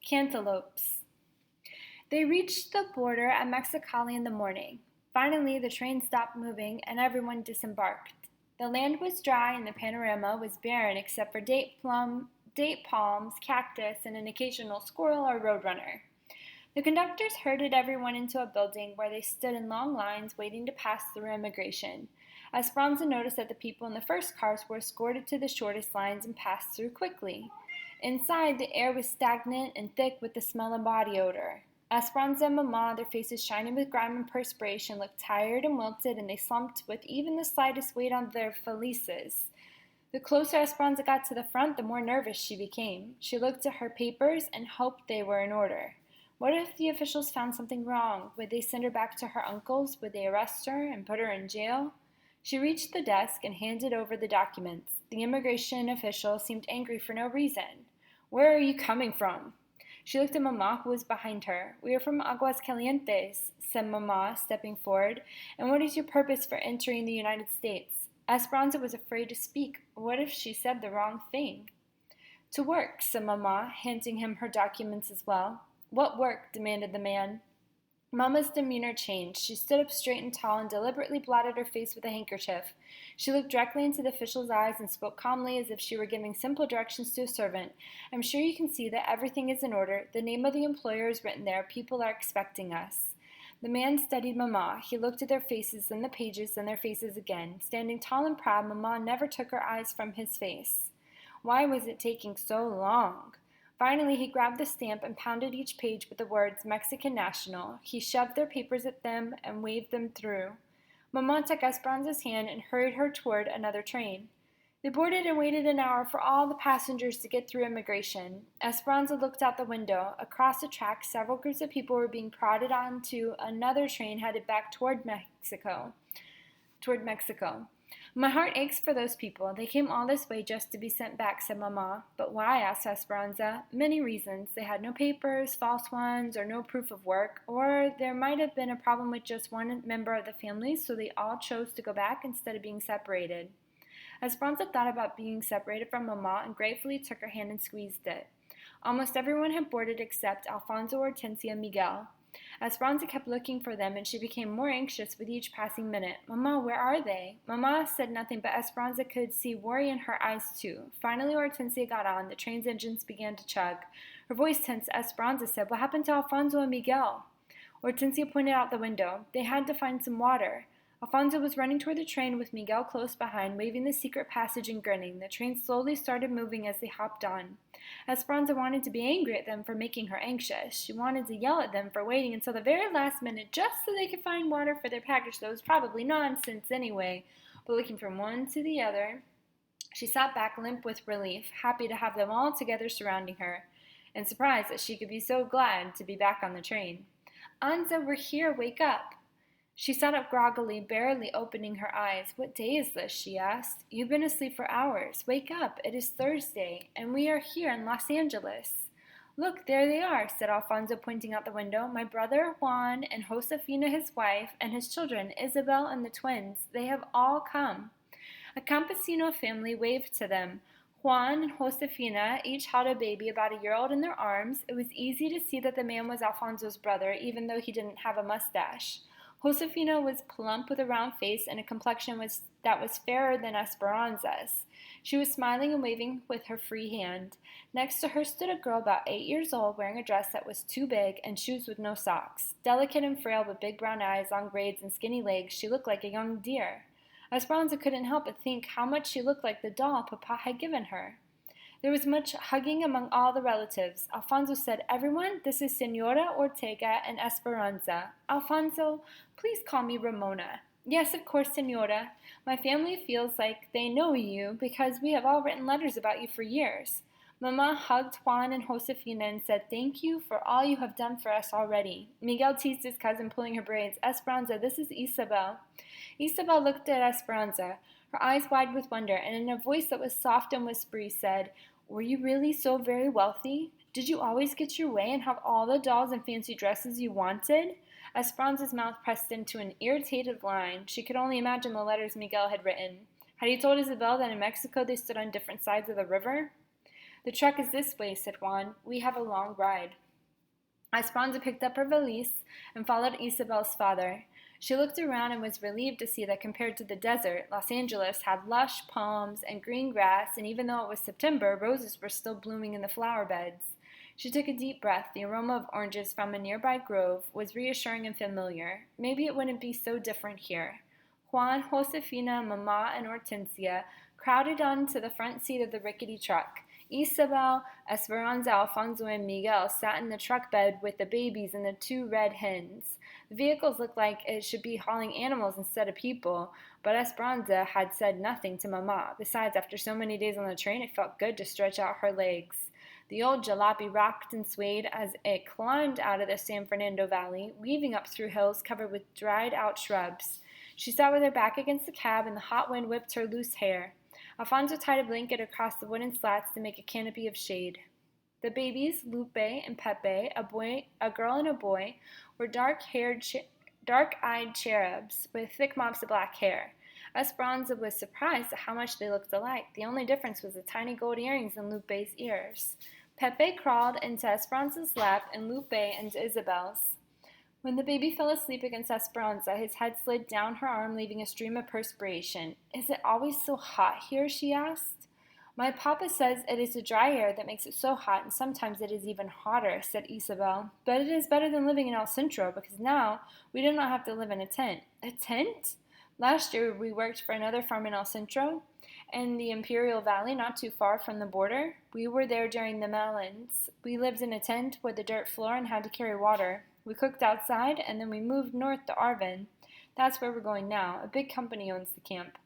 Cantaloupes. They reached the border at Mexicali in the morning. Finally, the train stopped moving and everyone disembarked. The land was dry and the panorama was barren except for date palms, cactus, and an occasional squirrel or roadrunner. The conductors herded everyone into a building where they stood in long lines waiting to pass through immigration. Esperanza noticed that the people in the first cars were escorted to the shortest lines and passed through quickly. Inside, the air was stagnant and thick with the smell of body odor. Esperanza and Mama, their faces shining with grime and perspiration, looked tired and wilted, and they slumped with even the slightest weight on their valises. The closer Esperanza got to the front, the more nervous she became. She looked at her papers and hoped they were in order. What if the officials found something wrong? Would they send her back to her uncle's? Would they arrest her and put her in jail? She reached the desk and handed over the documents. The immigration official seemed angry for no reason. "Where are you coming from?" She looked at Mama, who was behind her. "We are from Aguascalientes," said Mama, stepping forward. "And what is your purpose for entering the United States?" Esperanza was afraid to speak. What if she said the wrong thing? "To work," said Mama, handing him her documents as well. "What work?" demanded the man. Mama's demeanor changed. She stood up straight and tall and deliberately blotted her face with a handkerchief. She looked directly into the official's eyes and spoke calmly as if she were giving simple directions to a servant. "I'm sure you can see that everything is in order. The name of the employer is written there. People are expecting us." The man studied Mama. He looked at their faces, then the pages, then their faces again. Standing tall and proud, Mama never took her eyes from his face. Why was it taking so long? Finally, he grabbed the stamp and pounded each page with the words Mexican National. He shoved their papers at them and waved them through. Mama took Esperanza's hand and hurried her toward another train. They boarded and waited an hour for all the passengers to get through immigration. Esperanza looked out the window. Across the track, several groups of people were being prodded onto another train headed back toward Mexico. "My heart aches for those people. They came all this way just to be sent back," said Mama. "But why?" asked Esperanza. "Many reasons. They had no papers, false ones, or no proof of work. Or there might have been a problem with just one member of the family, so they all chose to go back instead of being separated." Esperanza thought about being separated from Mama and gratefully took her hand and squeezed it. Almost everyone had boarded except Alfonso, Hortensia, and Miguel. Esperanza kept looking for them, and she became more anxious with each passing minute. "Mama, where are they?" Mama said nothing, but Esperanza could see worry in her eyes too. Finally, Hortensia got on. The train's engines began to chug. Her voice tense. Esperanza said, "What happened to Alfonso and Miguel?" Hortensia pointed out the window. They had to find some water. Alfonso was running toward the train with Miguel close behind, waving the secret passage and grinning. The train slowly started moving as they hopped on. Esperanza wanted to be angry at them for making her anxious. She wanted to yell at them for waiting until the very last minute just so they could find water for their package that was probably nonsense anyway. But looking from one to the other, she sat back limp with relief, happy to have them all together surrounding her, and surprised that she could be so glad to be back on the train. "Anza, we're here. Wake up." She sat up groggily, barely opening her eyes. "What day is this?" she asked. "You've been asleep for hours. Wake up. It is Thursday, and we are here in Los Angeles." "Look, there they are," said Alfonso, pointing out the window. "My brother Juan and Josefina, his wife, and his children, Isabel and the twins. They have all come." A campesino family waved to them. Juan and Josefina each held a baby about a year old in their arms. It was easy to see that the man was Alfonso's brother, even though he didn't have a mustache. Josefina was plump with a round face and a complexion that was fairer than Esperanza's. She was smiling and waving with her free hand. Next to her stood a girl about 8 years old, wearing a dress that was too big and shoes with no socks. Delicate and frail with big brown eyes, long braids, and skinny legs, she looked like a young deer. Esperanza couldn't help but think how much she looked like the doll Papa had given her. There was much hugging among all the relatives. Alfonso said, "Everyone, this is Senora Ortega and Esperanza. Alfonso, please call me Ramona." "Yes, of course, Senora. My family feels like they know you because we have all written letters about you for years." Mama hugged Juan and Josefina and said, "Thank you for all you have done for us already." Miguel teased his cousin, pulling her braids. "Esperanza, this is Isabel." Isabel looked at Esperanza, her eyes wide with wonder, and in a voice that was soft and whispery said, "Were you really so very wealthy? Did you always get your way and have all the dolls and fancy dresses you wanted?" Esperanza's mouth pressed into an irritated line. She could only imagine the letters Miguel had written. Had he told Isabel that in Mexico they stood on different sides of the river? "The truck is this way," said Juan. "We have a long ride." Esperanza picked up her valise and followed Isabel's father. She looked around and was relieved to see that compared to the desert, Los Angeles had lush palms and green grass, and even though it was September, roses were still blooming in the flower beds. She took a deep breath. The aroma of oranges from a nearby grove was reassuring and familiar. Maybe it wouldn't be so different here. Juan, Josefina, Mama, and Hortensia crowded onto the front seat of the rickety truck. Isabel, Esperanza, Alfonso, and Miguel sat in the truck bed with the babies and the 2 red hens. The vehicles looked like it should be hauling animals instead of people, but Esperanza had said nothing to Mama. Besides, after so many days on the train, it felt good to stretch out her legs. The old jalopy rocked and swayed as it climbed out of the San Fernando Valley, weaving up through hills covered with dried-out shrubs. She sat with her back against the cab, and the hot wind whipped her loose hair. Alfonso tied a blanket across the wooden slats to make a canopy of shade. The babies, Lupe and Pepe, a girl and a boy, were dark-eyed cherubs with thick mops of black hair. Esperanza was surprised at how much they looked alike. The only difference was the tiny gold earrings in Lupe's ears. Pepe crawled into Esperanza's lap and Lupe into Isabel's. When the baby fell asleep against Esperanza, his head slid down her arm, leaving a stream of perspiration. "Is it always so hot here?" she asked. "My papa says it is the dry air that makes it so hot, and sometimes it is even hotter," said Isabel. "But it is better than living in El Centro, because now we do not have to live in a tent." "A tent?" "Last year we worked for another farm in El Centro, in the Imperial Valley, not too far from the border. We were there during the Melones. We lived in a tent with a dirt floor and had to carry water. We cooked outside, and then we moved north to Arvin. That's where we're going now. A big company owns the camp.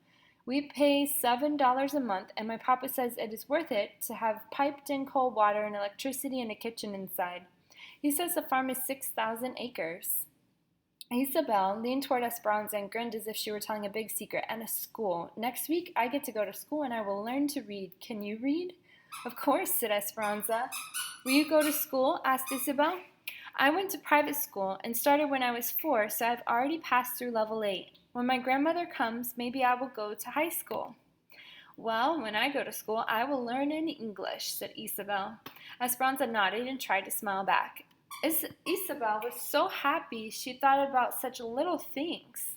We pay $7 a month, and my papa says it is worth it to have piped-in cold water and electricity and a kitchen inside. He says the farm is 6,000 acres. Isabel leaned toward Esperanza and grinned as if she were telling a big secret. "And a school. Next week I get to go to school, and I will learn to read. Can you read?" "Of course," said Esperanza. "Will you go to school?" asked Isabel. "I went to private school and started when I was 4, so I've already passed through level 8. When my grandmother comes, maybe I will go to high school." "Well, when I go to school, I will learn in English," said Isabel. Esperanza nodded and tried to smile back. Isabel was so happy she thought about such little things.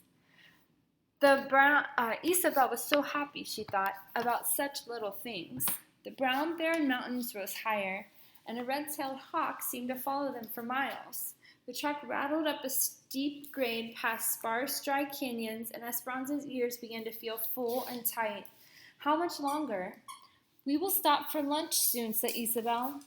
Isabel was so happy she thought about such little things. The brown barren mountains rose higher, and a red-tailed hawk seemed to follow them for miles. The truck rattled up a steep grade past sparse, dry canyons, and Esperanza's ears began to feel full and tight. How much longer? "We will stop for lunch soon," said Isabel.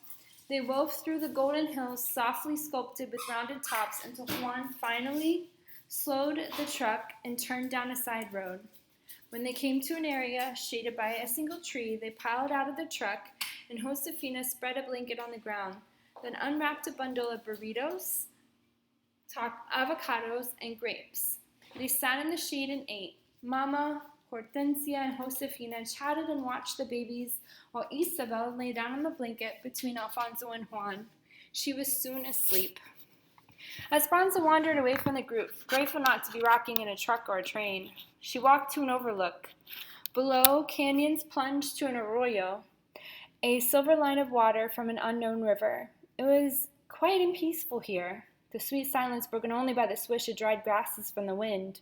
They wove through the golden hills, softly sculpted with rounded tops, until Juan finally slowed the truck and turned down a side road. When they came to an area shaded by a single tree, they piled out of the truck, and Josefina spread a blanket on the ground, then unwrapped a bundle of burritos, avocados, and grapes. They sat in the shade and ate. Mama, Hortensia, and Josefina chatted and watched the babies, while Isabel lay down on the blanket between Alfonso and Juan. She was soon asleep. Esperanza wandered away from the group, grateful not to be rocking in a truck or a train. She walked to an overlook. Below, canyons plunged to an arroyo, a silver line of water from an unknown river. It was quiet and peaceful here, the sweet silence broken only by the swish of dried grasses from the wind.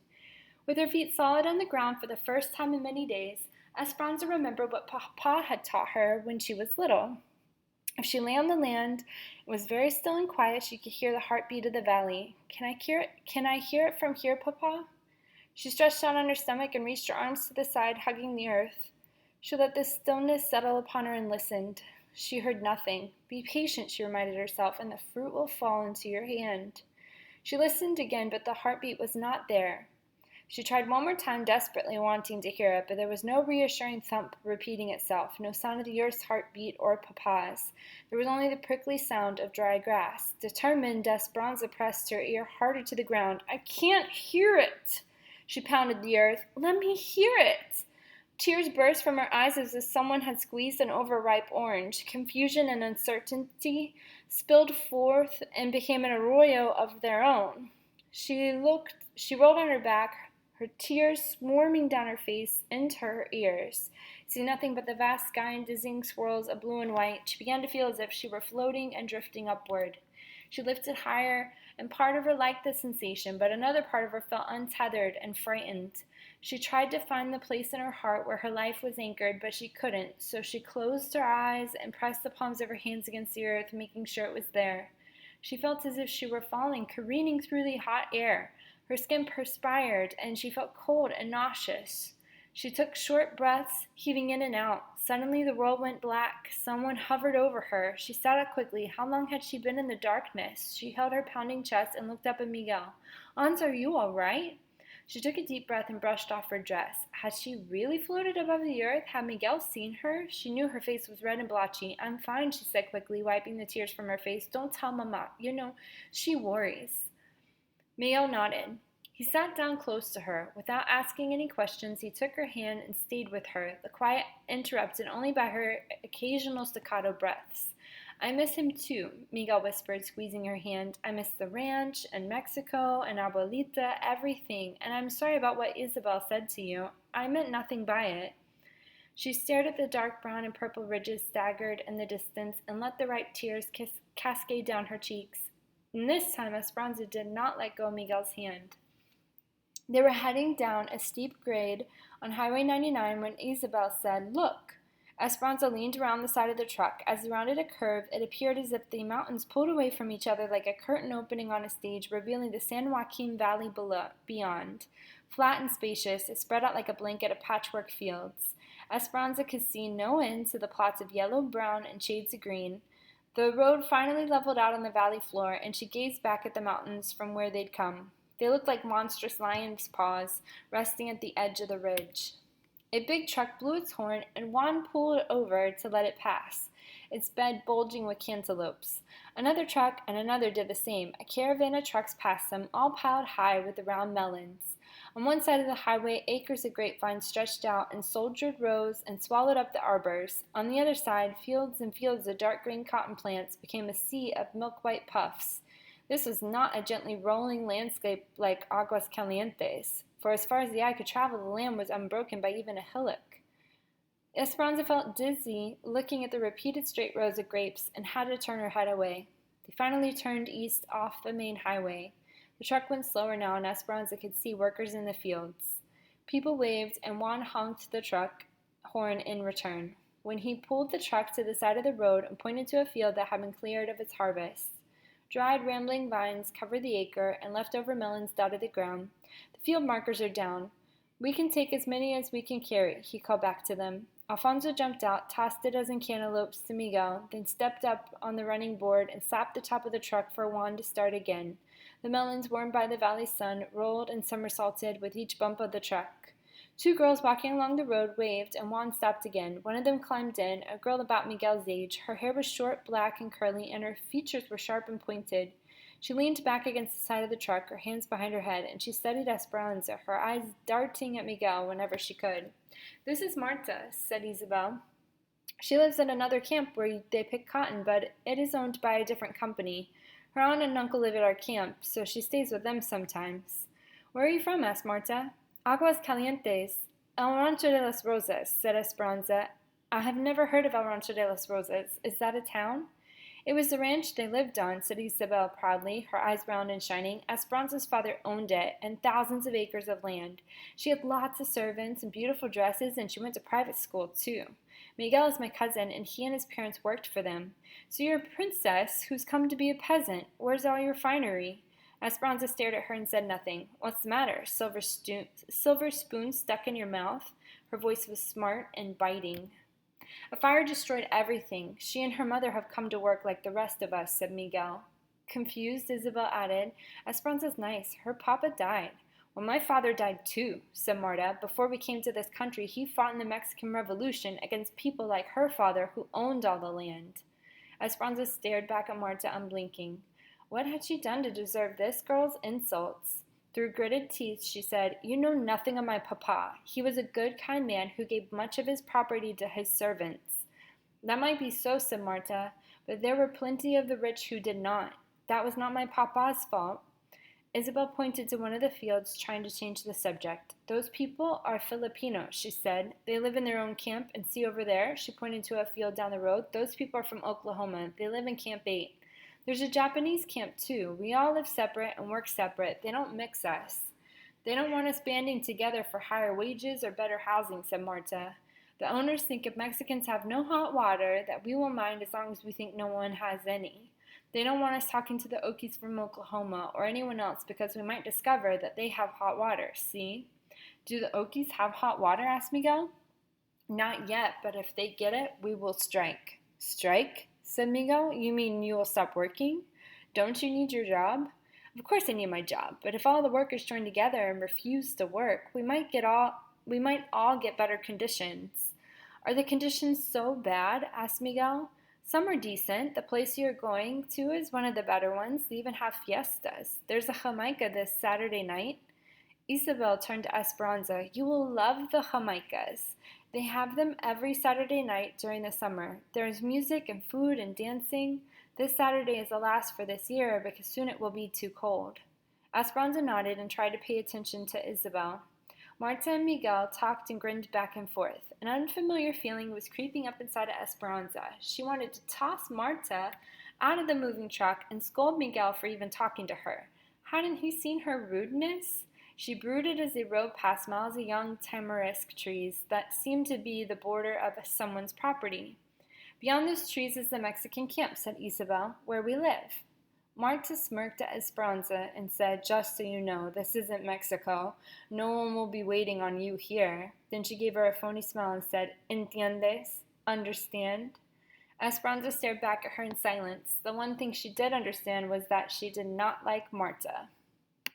With her feet solid on the ground for the first time in many days, Esperanza remembered what Papa had taught her when she was little. If she lay on the land and was very still and quiet, she could hear the heartbeat of the valley. Can I hear it from here, Papa?" She stretched out on her stomach and reached her arms to the side, hugging the earth. She let the stillness settle upon her and listened. She heard nothing. "Be patient," she reminded herself, "and the fruit will fall into your hand." She listened again, but the heartbeat was not there. She tried one more time, desperately wanting to hear it, but there was no reassuring thump repeating itself, no sound of the earth's heartbeat or Papa's. There was only the prickly sound of dry grass. Determined, Esperanza pressed her ear harder to the ground. "I can't hear it!" She pounded the earth. "Let me hear it!" Tears burst from her eyes as if someone had squeezed an overripe orange. Confusion and uncertainty spilled forth and became an arroyo of their own. She rolled on her back, her tears swarming down her face into her ears. Seeing nothing but the vast sky and dizzying swirls of blue and white, she began to feel as if she were floating and drifting upward. She lifted higher, and part of her liked the sensation, but another part of her felt untethered and frightened. She tried to find the place in her heart where her life was anchored, but she couldn't, so she closed her eyes and pressed the palms of her hands against the earth, making sure it was there. She felt as if she were falling, careening through the hot air. Her skin perspired, and she felt cold and nauseous. She took short breaths, heaving in and out. Suddenly the world went black. Someone hovered over her. She sat up quickly. How long had she been in the darkness? She held her pounding chest and looked up at Miguel. "Aunt, are you all right?" She took a deep breath and brushed off her dress. Had she really floated above the earth? Had Miguel seen her? She knew her face was red and blotchy. "I'm fine," she said quickly, wiping the tears from her face. "Don't tell Mama. You know, she worries." Miguel nodded. He sat down close to her. Without asking any questions, he took her hand and stayed with her, the quiet interrupted only by her occasional staccato breaths. "I miss him too," Miguel whispered, squeezing her hand. "I miss the ranch and Mexico and Abuelita, everything, and I'm sorry about what Isabel said to you. I meant nothing by it." She stared at the dark brown and purple ridges staggered in the distance and let the ripe tears cascade down her cheeks. And this time Esperanza did not let go of Miguel's hand. They were heading down a steep grade on Highway 99 when Isabel said, "Look." Esperanza leaned around the side of the truck. As they rounded a curve, it appeared as if the mountains pulled away from each other like a curtain opening on a stage, revealing the San Joaquin Valley beyond. Flat and spacious, it spread out like a blanket of patchwork fields. Esperanza could see no end to the plots of yellow, brown, and shades of green. The road finally leveled out on the valley floor, and she gazed back at the mountains from where they'd come. They looked like monstrous lions' paws resting at the edge of the ridge. A big truck blew its horn, and Juan pulled over to let it pass, its bed bulging with cantaloupes. Another truck and another did the same. A caravan of trucks passed them, all piled high with the round melons. On one side of the highway, acres of grapevines stretched out in soldiered rows and swallowed up the arbors. On the other side, fields and fields of dark green cotton plants became a sea of milk-white puffs. This was not a gently rolling landscape like Aguas Calientes, for as far as the eye could travel, the land was unbroken by even a hillock. Esperanza felt dizzy looking at the repeated straight rows of grapes and had to turn her head away. They finally turned east off the main highway. The truck went slower now, and Esperanza could see workers in the fields. People waved, and Juan honked the truck horn in return. When he pulled the truck to the side of the road and pointed to a field that had been cleared of its harvest. Dried, rambling vines covered the acre, and leftover melons dotted the ground. "The field markers are down. We can take as many as we can carry," he called back to them. Alfonso jumped out, tossed a dozen cantaloupes to Miguel, then stepped up on the running board and slapped the top of the truck for Juan to start again. The melons, warmed by the valley sun, rolled and somersaulted with each bump of the truck. Two girls walking along the road waved, and Juan stopped again. One of them climbed in, a girl about Miguel's age. Her hair was short, black, and curly, and her features were sharp and pointed. She leaned back against the side of the truck, her hands behind her head, and she studied Esperanza, her eyes darting at Miguel whenever she could. "This is Marta," said Isabel. "She lives at another camp where they pick cotton, but it is owned by a different company. Her aunt and uncle live at our camp, so she stays with them sometimes." "Where are you from?" asked Marta. "Aguas Calientes. El Rancho de las Rosas," said Esperanza. "I have never heard of El Rancho de las Rosas. Is that a town?" "It was the ranch they lived on," said Isabel proudly, her eyes round and shining. "Esperanza's father owned it, and thousands of acres of land. She had lots of servants and beautiful dresses, and she went to private school, too. Miguel is my cousin, and he and his parents worked for them. So you're a princess who's come to be a peasant. Where's all your finery?" Esperanza stared at her and said nothing. "What's the matter? Silver spoon stuck in your mouth?" Her voice was smart and biting. "A fire destroyed everything. She and her mother have come to work like the rest of us," said Miguel. Confused, Isabel added, "Esperanza's nice. Her papa died." "Well, my father died too," said Marta. "Before we came to this country, he fought in the Mexican Revolution against people like her father who owned all the land." Esperanza stared back at Marta unblinking. What had she done to deserve this girl's insults? Through gritted teeth, she said, "You know nothing of my papa. He was a good, kind man who gave much of his property to his servants." "That might be so," said Marta, "but there were plenty of the rich who did not. That was not my papa's fault." Isabel pointed to one of the fields, trying to change the subject. Those people are Filipinos, she said. They live in their own camp, and see over there, she pointed to a field down the road. Those people are from Oklahoma. They live in Camp 8. There's a Japanese camp, too. We all live separate and work separate. They don't mix us. They don't want us banding together for higher wages or better housing, said Marta. The owners think if Mexicans have no hot water, that we will mind as long as we think no one has any. They don't want us talking to the Okies from Oklahoma or anyone else because we might discover that they have hot water, see? Do the Okies have hot water? Asked Miguel. Not yet, but if they get it, we will strike. Strike? Said Miguel. You mean you will stop working? Don't you need your job? Of course I need my job, but if all the workers join together and refuse to work, we might all get better conditions. Are the conditions so bad? Asked Miguel. Some are decent. The place you're going to is one of the better ones. They even have fiestas. There's a Jamaica this Saturday night. Isabel turned to Esperanza. You will love the Jamaicas. They have them every Saturday night during the summer. There's music and food and dancing. This Saturday is the last for this year because soon it will be too cold. Esperanza nodded and tried to pay attention to Isabel. Marta and Miguel talked and grinned back and forth. An unfamiliar feeling was creeping up inside of Esperanza. She wanted to toss Marta out of the moving truck and scold Miguel for even talking to her. Hadn't he seen her rudeness? She brooded as they rode past miles of young tamarisk trees that seemed to be the border of someone's property. Beyond those trees is the Mexican camp, said Isabel, where we live. Marta smirked at Esperanza and said, just so you know, this isn't Mexico. No one will be waiting on you here. Then she gave her a phony smile and said, ¿Entiendes? Understand? Esperanza stared back at her in silence. The one thing she did understand was that she did not like Marta.